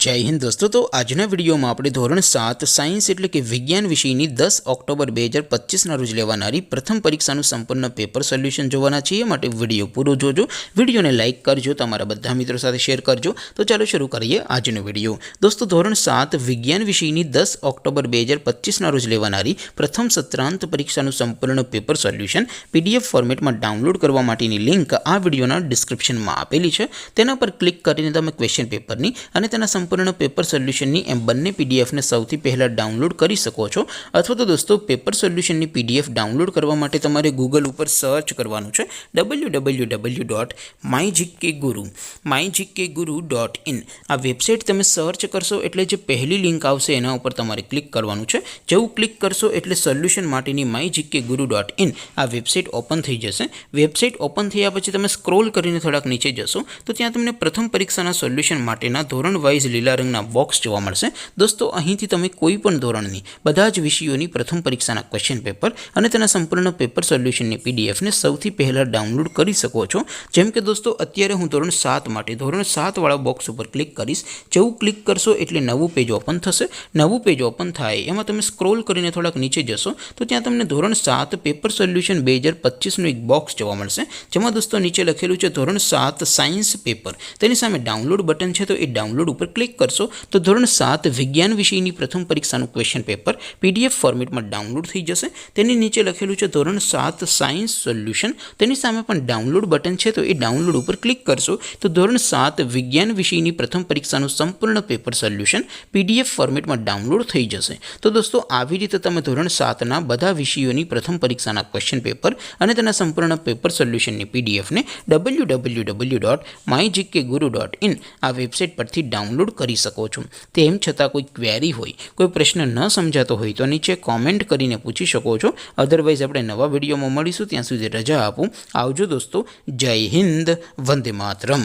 जय हिंद दोस्तों। तो आजना विडियो में આપણે ધોરણ 7 સાયન્સ એટલે કે વિજ્ઞાન વિષયની 10 ઓક્ટોબર 2025 ના રોજ લેવાનારી પ્રથમ પરીક્ષાનું સંપૂર્ણ પેપર સોલ્યુશન જોવાના છીએ। માટે વિડિયો પૂરો જોજો, વિડિયોને લાઈક કરજો, તમારા બધા મિત્રો સાથે શેર કરજો। તો ચાલો શરૂ કરીએ આજનો વિડિયો। દોસ્તો ધોરણ 7 વિજ્ઞાન વિષયની 10 ઓક્ટોબર 2025 ના રોજ લેવાનારી પ્રથમ સત્રાંત પરીક્ષાનું સંપૂર્ણ પેપર સોલ્યુશન PDF ફોર્મેટમાં ડાઉનલોડ કરવા માટેની લિંક આ વિડિયોના ડિસ્ક્રિપ્શનમાં આપેલી છે। તેના પર ક્લિક કરીને તમે ક્વેશ્ચન પેપરની અને તેના संपूर्ण पेपर सोल्यूशन नी एम बने पीडीएफ ने सौथी पहला डाउनलॉड करी सको छो। अथवा तो दोस्तों पेपर सोल्यूशन नी पीडीएफ डाउनलॉड करवा माटे तमारे गूगल पर सर्च करवानुं छे www.mygkguru.in। आ वेबसाइट तमे सर्च करशो एटले जे पहली लिंक आवशे एना उपर तमारे क्लिक करवानुं छे। जेवुं क्लिक करशो एटले सोल्यूशन माटेनी mygkguru.in आ वेबसाइट ओपन थई जशे। वेबसाइट ओपन थया पछी तमे स्क्रॉल करीने थोड़ाक नीचे जशो तो त्यां तमने प्रथम परीक्षाना सोल्यूशन माटेना धोरण वाइज लीला रंगना बॉक्स जोवा मळशे। दोस्तों અહીંથી તમે કોઈ પણ ધોરણની બધા જ વિષયોની પ્રથમ પરીક્ષાના ક્વેશ્ચન પેપર અને તેના સંપૂર્ણ પેપર સોલ્યુશનની પીડીએફ ને સૌથી પહેલા ડાઉનલોડ કરી શકો છો। જેમ કે દોસ્તો અત્યારે હું ધોરણ 7 માટે ધોરણ 7 વાળા બોક્સ ઉપર ક્લિક કરીશ। જેવું ક્લિક કરશો એટલે નવું પેજ ઓપન થશે। નવું પેજ ઓપન થાય એમાં તમે સ્ક્રોલ કરીને થોડાક નીચે જશો તો ત્યાં તમને ધોરણ 7 પેપર સોલ્યુશન 2025 નું એક બોક્સ જોવા મળશે। જેમાં દોસ્તો નીચે લખેલું છે ધોરણ 7 સાયન્સ પેપર। તેની સામે ડાઉનલોડ બટન છે તો એ ડાઉનલોડ ઉપર क्लिक करशो तो धोरण 7 विज्ञान विषयनी प्रथम परीक्षाનું क्वेश्चन पेपर पीडीएफ फॉर्मेट में डाउनलॉड थई जशे। तेनी नीचे लखेलुं छे धोरण 7 सायन्स सोल्यूशन। तेनी सामे पण डाउनलॉड बटन छे तो ए डाउनलॉड पर क्लिक करशो तो धोरण 7 विज्ञान विषयनी प्रथम परीक्षाનું संपूर्ण पेपर सोल्यूशन पीडीएफ फॉर्मेट में डाउनलॉड थई जशे। तो दोस्तों આવી રીતે તમે ધોરણ 7 ના બધા વિષયોની પ્રથમ પરીક્ષાના ક્વેશ્ચન પેપર અને તેના સંપૂર્ણ પેપર સોલ્યુશનની પીડીએફ ને www.mygkguru.in આ વેબસાઇટ પરથી डाउनलॉड करी सको छो। तेम छतां कोई क्वेरी होय, कोई प्रश्न न समजातो होय तो नीचे कॉमेंट करीने पूछी शको छो। अदरवाइज आपणे नवा विडियोमां मळीशुं, त्यां सुधी रजा आपो। आवजो दोस्तों। जय हिंद, वंदे मातरम।